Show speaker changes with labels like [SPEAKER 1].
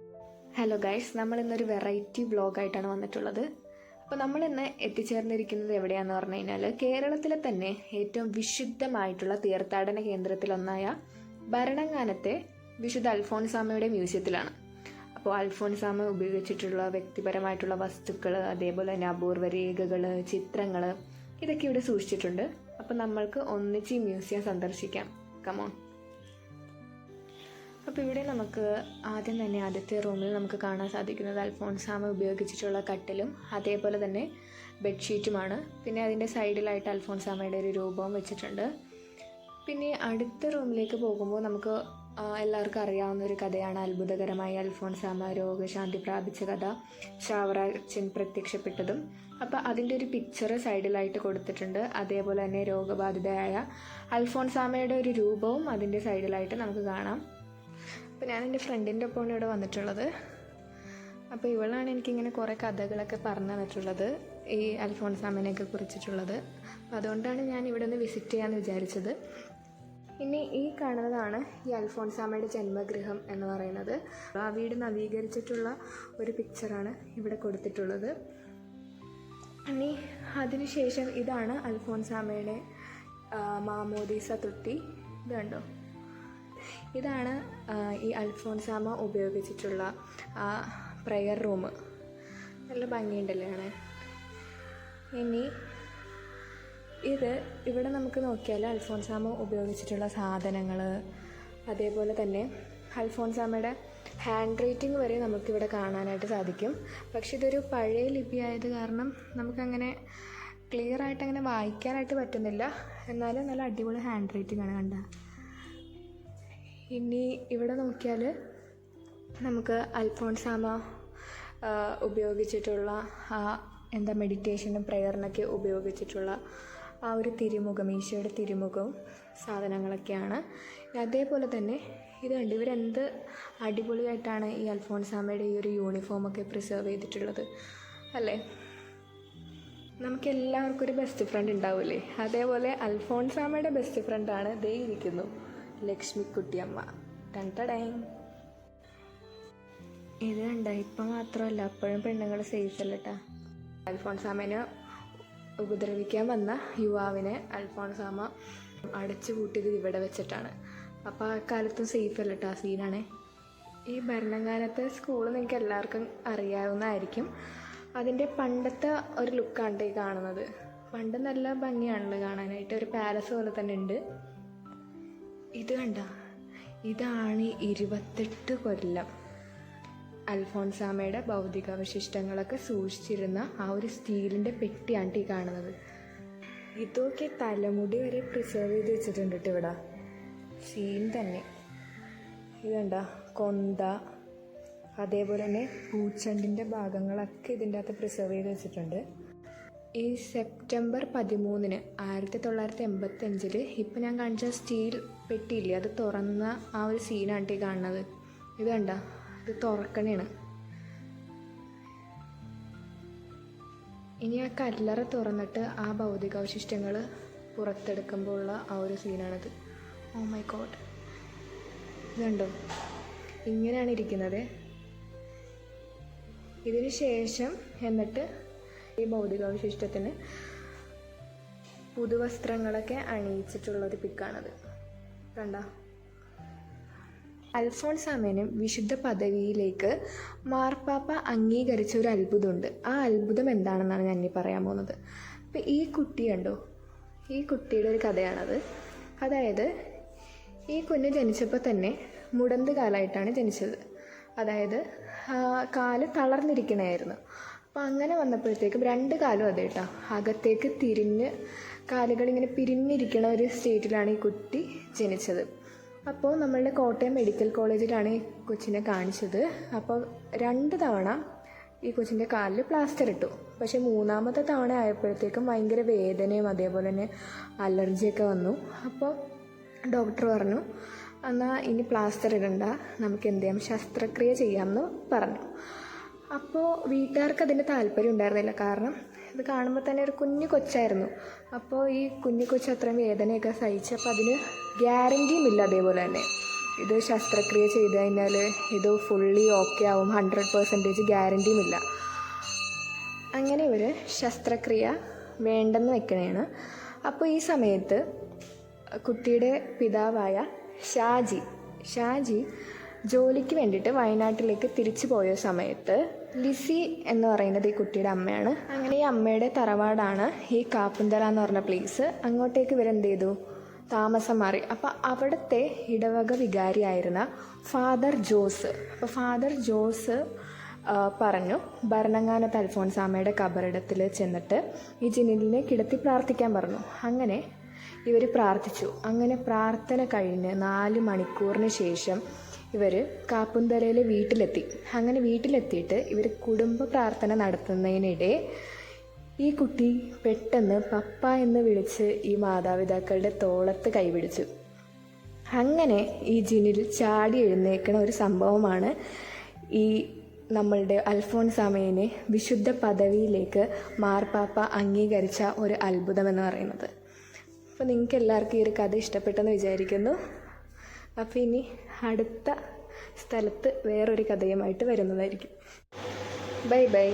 [SPEAKER 1] Hello guys, നമ്മൾ ഇന്നൊരു variety വ്ളോഗായിട്ടാണ് വന്നിട്ടുള്ളത്. അപ്പോൾ നമ്മളിന്ന് എത്തിച്ചേർന്നിരിക്കുന്നത് എവിടെയാണെന്ന് പറഞ്ഞു കഴിഞ്ഞാൽ കേരളത്തിലെ തന്നെ ഏറ്റവും വിശുദ്ധമായിട്ടുള്ള തീർത്ഥാടന കേന്ദ്രത്തിലൊന്നായ ഭരണങ്ങാനത്തെ വിശുദ്ധ അൽഫോൺസാമയുടെ മ്യൂസിയത്തിലാണ്. അപ്പോൾ അൽഫോൺസാമ ഉപയോഗിച്ചിട്ടുള്ള വ്യക്തിപരമായിട്ടുള്ള വസ്തുക്കൾ, അതേപോലെ തന്നെ അപൂർവ രേഖകൾ, ചിത്രങ്ങൾ, ഇതൊക്കെ ഇവിടെ സൂക്ഷിച്ചിട്ടുണ്ട്. അപ്പോൾ നമ്മൾക്ക് ഒന്നിച്ച് ഈ മ്യൂസിയം സന്ദർശിക്കാം. കമോൺ. അപ്പോൾ ഇവിടെ നമുക്ക് ആദ്യം തന്നെ ആദ്യത്തെ റൂമിൽ നമുക്ക് കാണാൻ സാധിക്കുന്നത് അൽഫോൺസാമ ഉപയോഗിച്ചിട്ടുള്ള കട്ടിലും അതേപോലെ തന്നെ ബെഡ്ഷീറ്റുമാണ്. പിന്നെ അതിൻ്റെ സൈഡിലായിട്ട് അൽഫോൺസാമയുടെ ഒരു രൂപവും വെച്ചിട്ടുണ്ട്. പിന്നെ അടുത്ത റൂമിലേക്ക് പോകുമ്പോൾ നമുക്ക് എല്ലാവർക്കും അറിയാവുന്ന ഒരു കഥയാണ് അത്ഭുതകരമായ അൽഫോൺസാമ രോഗശാന്തി പ്രാപിച്ച കഥ, ചാവറയച്ചൻ പ്രത്യക്ഷപ്പെട്ടതും. അപ്പോൾ അതിൻ്റെ ഒരു പിക്ചർ സൈഡിലായിട്ട് കൊടുത്തിട്ടുണ്ട്. അതേപോലെ തന്നെ രോഗബാധിതയായ അൽഫോൺസാമയുടെ ഒരു രൂപവും അതിൻ്റെ സൈഡിലായിട്ട് നമുക്ക് കാണാം. അപ്പോൾ ഞാൻ എൻ്റെ ഫ്രണ്ടിൻ്റെ ഒപ്പമാണ് ഇവിടെ വന്നിട്ടുള്ളത്. അപ്പോൾ ഇവളാണ് എനിക്കിങ്ങനെ കുറേ കഥകളൊക്കെ പറഞ്ഞു തന്നിട്ടുള്ളത്, ഈ അൽഫോൺസാമനെയൊക്കെ കുറിച്ചിട്ടുള്ളത്. അപ്പോൾ അതുകൊണ്ടാണ് ഞാൻ ഇവിടെ ഒന്ന് വിസിറ്റ് ചെയ്യാമെന്ന് വിചാരിച്ചത്. ഇനി ഈ കാണുന്നതാണ് ഈ അൽഫോൺസാമയുടെ ജന്മഗൃഹം എന്ന് പറയുന്നത്. ആ വീട് നവീകരിച്ചിട്ടുള്ള ഒരു പിക്ചറാണ് ഇവിടെ കൊടുത്തിട്ടുള്ളത്. ഇനി അതിനുശേഷം ഇതാണ് അൽഫോൺസാമയുടെ മാമോദീസ തൊട്ടി. ഇത് കണ്ടോ, ഇതാണ് ഈ അൽഫോൺസാമ ഉപയോഗിച്ചിട്ടുള്ള പ്രെയർ റൂം. നല്ല ഭംഗിയുണ്ടല്ലേ ആണ്. ഇനി ഇവിടെ നമുക്ക് നോക്കിയാൽ അൽഫോൺസാമ ഉപയോഗിച്ചിട്ടുള്ള സാധനങ്ങൾ, അതേപോലെ തന്നെ അൽഫോൺസാമയുടെ ഹാൻഡ് റൈറ്റിംഗ് വരെ നമുക്കിവിടെ കാണാനായിട്ട് സാധിക്കും. പക്ഷെ ഇതൊരു പഴയ ലിപിയായത് കാരണം നമുക്കങ്ങനെ ക്ലിയർ ആയിട്ട് അങ്ങനെ വായിക്കാനായിട്ട് പറ്റുന്നില്ല. എന്നാലും നല്ല അടിപൊളി ഹാൻഡ് റൈറ്റിംഗ് ആണ് കണ്ട. ഇനി ഇവിടെ നോക്കിയാൽ നമുക്ക് അൽഫോൺസാമ ഉപയോഗിച്ചിട്ടുള്ള മെഡിറ്റേഷനും പ്രെയറിനൊക്കെ ഉപയോഗിച്ചിട്ടുള്ള ആ ഒരു തിരുമുഖം, ഈശോയുടെ തിരുമുഖവും സാധനങ്ങളൊക്കെയാണ്. അതേപോലെ തന്നെ ഇത് കണ്ട് ഇവരെന്ത് അടിപൊളിയായിട്ടാണ് ഈ അൽഫോൺസാമയുടെ ഈ ഒരു യൂണിഫോമൊക്കെ പ്രിസർവ് ചെയ്തിട്ടുള്ളത് അല്ലേ. നമുക്കെല്ലാവർക്കും ഒരു ബെസ്റ്റ് ഫ്രണ്ട് ഉണ്ടാവില്ലേ, അതേപോലെ അൽഫോൺസാമയുടെ ബെസ്റ്റ് ഫ്രണ്ടാണ് ദേ ഇരിക്കുന്നു, ലക്ഷ്മിക്കുട്ടിയമ്മ. ടണ്ടടൈ. ഇത് കണ്ട, ഇപ്പം മാത്രമല്ല അപ്പോഴും പെണ്ണുങ്ങൾ സേഫ് അല്ല കേട്ടോ. അൽഫോൺസാമേനെ ഉപദ്രവിക്കാൻ വന്ന യുവാവിനെ അൽഫോൺസാമ അടച്ചു കൂട്ടിയത് ഇവിടെ വെച്ചിട്ടാണ്. അപ്പോൾ ആ കാലത്തും സേഫ് അല്ല കേട്ടോ. ആ സീനാണ്. ഈ ഭരണങ്ങാനത്തെ സ്കൂൾ നിങ്ങൾക്ക് എല്ലാവർക്കും അറിയാവുന്നതായിരിക്കും. അതിൻ്റെ പണ്ടത്തെ ഒരു ലുക്കാണ് ഈ കാണുന്നത്. പണ്ട് നല്ല ഭംഗിയാണല്ലോ കാണാനായിട്ട്, ഒരു പാലസ് പോലെ തന്നെ ഉണ്ട്. ഇത് കണ്ട, ഇതാണ് 28 കൊല്ലം അൽഫോൺസാമയുടെ ഭൗതികാവശിഷ്ടങ്ങളൊക്കെ സൂക്ഷിച്ചിരുന്ന ആ ഒരു സ്റ്റീലിൻ്റെ പെട്ടിയാണ് ഈ കാണുന്നത്. ഇതൊക്കെ തലമുടി വരെ പ്രിസർവ് ചെയ്ത് വെച്ചിട്ടുണ്ട് കേട്ടോ ഇവിടെ. സീൻ തന്നെ. ഇതുണ്ട കൊന്ത, അതേപോലെ തന്നെ പൂച്ചണ്ടിൻ്റെ ഭാഗങ്ങളൊക്കെ ഇതിൻ്റെ അകത്ത് പ്രിസർവ് ചെയ്ത് വെച്ചിട്ടുണ്ട്. ഈ സെപ്റ്റംബർ 13 1985 ഇപ്പം ഞാൻ കാണിച്ച സ്റ്റീൽ പെട്ടിയില്ലേ, അത് തുറന്ന ആ ഒരു സീനാണ് ഈ കാണുന്നത്. ഇത് കണ്ട, ഇത് തുറക്കണേണ്. ഇനി ആ കല്ലറ തുറന്നിട്ട് ആ ഭൗതികാവശിഷ്ടങ്ങൾ പുറത്തെടുക്കുമ്പോൾ ഉള്ള ആ ഒരു സീനാണിത്. ഓ മൈ ഗോഡ്, ഇതുണ്ടോ, ഇങ്ങനെയാണ് ഇരിക്കുന്നത്. ഇതിന് ശേഷം എന്നിട്ട് ഈ ഭൗതികാവശിഷ്ടത്തിന് പുതുവസ്ത്രങ്ങളൊക്കെ അണിയിച്ചിട്ടുള്ളൊരു പിക്കാണത്. കണ്ട, അൽഫോൺസാമേനെ വിശുദ്ധ പദവിയിലേക്ക് മാർപ്പാപ്പ അംഗീകരിച്ച ഒരു അത്ഭുതമുണ്ട്. ആ അത്ഭുതം എന്താണെന്നാണ് ഞാൻ ഇനി പറയാൻ പോകുന്നത്. അപ്പം ഈ കുട്ടി കണ്ടോ, ഈ കുട്ടിയുടെ ഒരു കഥയാണത്. അതായത് ഈ കുഞ്ഞ് ജനിച്ചപ്പോൾ തന്നെ മുടന്ത് കാലായിട്ടാണ് ജനിച്ചത്. അതായത് കാല് തളർന്നിരിക്കണമായിരുന്നു. അപ്പോൾ അങ്ങനെ വന്നപ്പോഴത്തേക്കും 2 കാലും അതെ കേട്ടോ, അകത്തേക്ക് തിരിഞ്ഞ് കാലുകളിങ്ങനെ പിരിഞ്ഞിരിക്കണ ഒരു സ്റ്റേറ്റിലാണ് ഈ കുട്ടി ജനിച്ചത്. അപ്പോൾ നമ്മളുടെ കോട്ടയം മെഡിക്കൽ കോളേജിലാണ് ഈ കൊച്ചിനെ കാണിച്ചത്. അപ്പോൾ 2 തവണ ഈ കൊച്ചിൻ്റെ കാലിൽ പ്ലാസ്റ്റർ ഇട്ടു. പക്ഷേ 3ാമത്തെ തവണ ആയപ്പോഴത്തേക്കും ഭയങ്കര വേദനയും അതേപോലെ തന്നെ അലർജിയൊക്കെ വന്നു. അപ്പോൾ ഡോക്ടർ പറഞ്ഞു, എന്നാൽ ഇനി പ്ലാസ്റ്റർ ഇടണ്ട, നമുക്ക് എന്ത് ചെയ്യാം, ശസ്ത്രക്രിയ ചെയ്യാമെന്ന് പറഞ്ഞു. അപ്പോൾ വീട്ടുകാർക്ക് അതിൻ്റെ താല്പര്യം ഉണ്ടായിരുന്നില്ല. കാരണം ഇത് കാണുമ്പോൾ തന്നെ ഒരു കുഞ്ഞു കൊച്ചായിരുന്നു. അപ്പോൾ ഈ കുഞ്ഞു കൊച്ച് അത്രയും വേദനയൊക്കെ സഹിച്ച്, അപ്പോൾ അതിന് ഗ്യാരൻറ്റിയും ഇല്ല. അതേപോലെ തന്നെ ഇത് ശസ്ത്രക്രിയ ചെയ്ത് കഴിഞ്ഞാൽ ഇത് ഫുള്ളി ഓക്കെ ആവും, 100% ഗ്യാരൻറ്റിയുമില്ല. അങ്ങനെ ഇവർ ശസ്ത്രക്രിയ വേണ്ടെന്ന് വെക്കണേണ്. അപ്പോൾ ഈ സമയത്ത് കുട്ടിയുടെ പിതാവായ ഷാജി ജോലിക്ക് വേണ്ടിയിട്ട് വയനാട്ടിലേക്ക് തിരിച്ചു പോയ സമയത്ത് ലിസി എന്ന് പറയുന്നത് ഈ കുട്ടിയുടെ അമ്മയാണ്. അങ്ങനെ ഈ അമ്മയുടെ തറവാടാണ് ഈ കാപ്പുന്തറ എന്ന് പറഞ്ഞ പ്ലേസ്. അങ്ങോട്ടേക്ക് ഇവരെന്ത് ചെയ്തു, താമസം മാറി. അപ്പോൾ അവിടുത്തെ ഇടവക വികാരിയായിരുന്ന ഫാദർ ജോസ് പറഞ്ഞു ഭരണങ്ങാനത്ത് അൽഫോൻസാമ്മയുടെ കബറിടത്തിൽ ചെന്നിട്ട് ഈ ജിനിലിനെ കിടത്തി പ്രാർത്ഥിക്കാൻ പറഞ്ഞു. അങ്ങനെ ഇവർ പ്രാർത്ഥിച്ചു. അങ്ങനെ പ്രാർത്ഥന കഴിഞ്ഞ് 4 മണിക്കൂറിന് ശേഷം ഇവർ കാപ്പുന്തലയിലെ വീട്ടിലെത്തി. അങ്ങനെ വീട്ടിലെത്തിയിട്ട് ഇവർ കുടുംബ പ്രാർത്ഥന നടത്തുന്നതിനിടെ ഈ കുട്ടി പെട്ടെന്ന് പപ്പ എന്ന് വിളിച്ച് ഈ മാതാപിതാക്കളുടെ തോളത്ത് കൈപിടിച്ചു. അങ്ങനെ ഈ ജിനിൽ ചാടി എഴുന്നേൽക്കണ ഒരു സംഭവമാണ് ഈ നമ്മളുടെ അൽഫോൻസാമ്മയെ വിശുദ്ധ പദവിയിലേക്ക് മാർപ്പാപ്പ അംഗീകരിച്ച ഒരു അത്ഭുതമെന്ന് പറയുന്നത്. അപ്പോൾ നിങ്ങൾക്ക് എല്ലാവർക്കും ഈ ഒരു കഥ ഇഷ്ടപ്പെട്ടെന്ന് വിചാരിക്കുന്നു. അപ്പോൾ ഇനി അടുത്ത സ്ഥലത്ത് വേറൊരു കഥയുമായിട്ട് വരുന്നതായിരിക്കും. Bye bye.